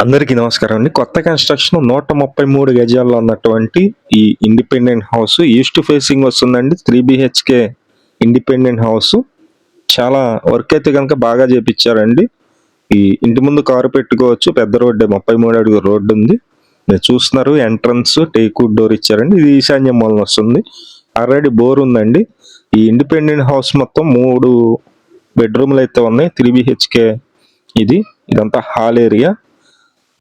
అందరికీ నమస్కారం అండి. కొత్త కన్‌స్ట్రక్షన్ 133 గజాల్లో ఉన్నటువంటి ఈ ఇండిపెండెంట్ హౌస్ ఈస్ట్ ఫేసింగ్ వస్తుందండి. 3 బీహెచ్‌కే ఇండిపెండెంట్ హౌస్. చాలా వర్క్ అయితే గనుక బాగా చేపిచ్చారండి. ఈ ఇంటి ముందు కారు పెట్టుకోవచ్చు. పెద్ద రోడ్డే 33 అడుగుల రోడ్డు ఉంది. మీరు చూస్తున్నారు ఎంట్రన్స్ టేక్‌వుడ్ డోర్ ఇచ్చారండి. ఇది ఈశాన్య మూలన వస్తుంది. ఆల్రెడీ బోర్ ఉందండి. ఈ ఇండిపెండెంట్ హౌస్ మొత్తం 3 బెడ్‌రూమ్‌లు అయితే ఉన్నాయి. 3 బీహెచ్‌కే ఇది. ఇదంతా హాల్ ఏరియా.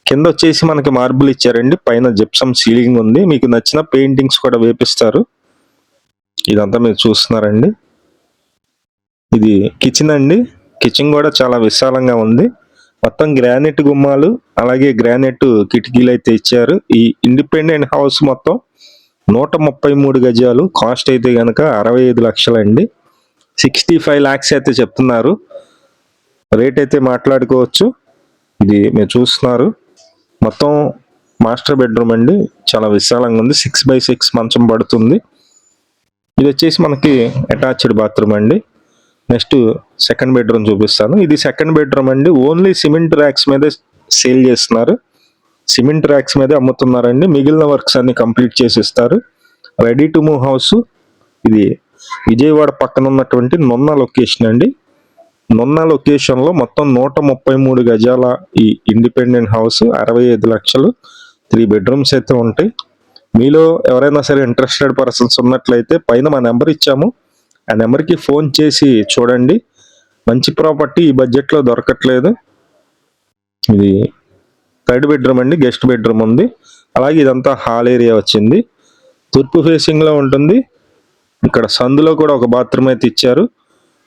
కింద వచ్చేసి మనకి మార్బుల్ ఇచ్చారండి. పైన జిప్సమ్ సీలింగ్ ఉంది. మీకు నచ్చిన పెయింటింగ్స్ కూడా వేపిస్తారు. ఇదంతా మీరు చూస్తున్నారండి. ఇది కిచెన్ అండి. కిచెన్ కూడా చాలా విశాలంగా ఉంది. మొత్తం గ్రానైట్ గుమ్మాలు అలాగే గ్రానైట్ కిటికీలు అయితే ఇచ్చారు. ఈ ఇండిపెండెంట్ హౌస్ మొత్తం 133 గజాలు. కాస్ట్ అయితే గనక 65 లక్షలండి. 65 lakhs అయితే చెప్తున్నారు. రేట్ అయితే మాట్లాడుకోవచ్చు. ఇది మీరు చూస్తున్నారు. మొత్తం మాస్టర్ బెడ్రూమ్ అండి. చాలా విశాలంగా ఉంది. 6x6 మంచం పడుతుంది. ఇది వచ్చేసి మనకి అటాచ్డ్ బాత్రూమ్ అండి. నెక్స్ట్ సెకండ్ బెడ్రూమ్ చూపిస్తాను. ఇది సెకండ్ బెడ్రూమ్ అండి. ఓన్లీ సిమెంట్ ర్యాక్స్ మీదే సేల్ చేస్తున్నారు. సిమెంట్ ర్యాక్స్ మీదే అమ్ముతున్నారండి. మిగిలిన వర్క్స్ అన్ని కంప్లీట్ చేసి ఇస్తారు. Ready to move house. ఇది విజయవాడ పక్కన ఉన్నటువంటి నున్న లొకేషన్ అండి. నున్న లొకేషన్ లో మొత్తం 133 గజాల ఈ ఇండిపెండెంట్ హౌస్ 65 లక్షలు. 3 బెడ్రూమ్స్ అయితే ఉంటాయి. మీలో ఎవరైనా సరే ఇంట్రెస్టెడ్ పర్సన్స్ ఉన్నట్లయితే పైన మా నెంబర్ ఇచ్చాము. ఆ నెంబర్కి ఫోన్ చేసి చూడండి. మంచి ప్రాపర్టీ ఈ బడ్జెట్లో దొరకట్లేదు. ఇది థర్డ్ బెడ్రూమ్ అండి. గెస్ట్ బెడ్రూమ్ ఉంది. అలాగే ఇదంతా హాల్ ఏరియా వచ్చింది. తూర్పు ఫేసింగ్ లో ఉంటుంది. ఇక్కడ సందులో కూడా ఒక బాత్రూమ్ అయితే ఇచ్చారు.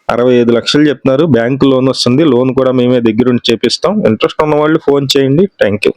65 లక్షలు చెప్తున్నారు. బ్యాంకు లోన్ వస్తుంది. లోన్ కూడా మేమే దగ్గరుండి చేపిస్తాం. ఇంట్రెస్ట్ ఉన్న వాళ్ళు ఫోన్ చేయండి. Thank you.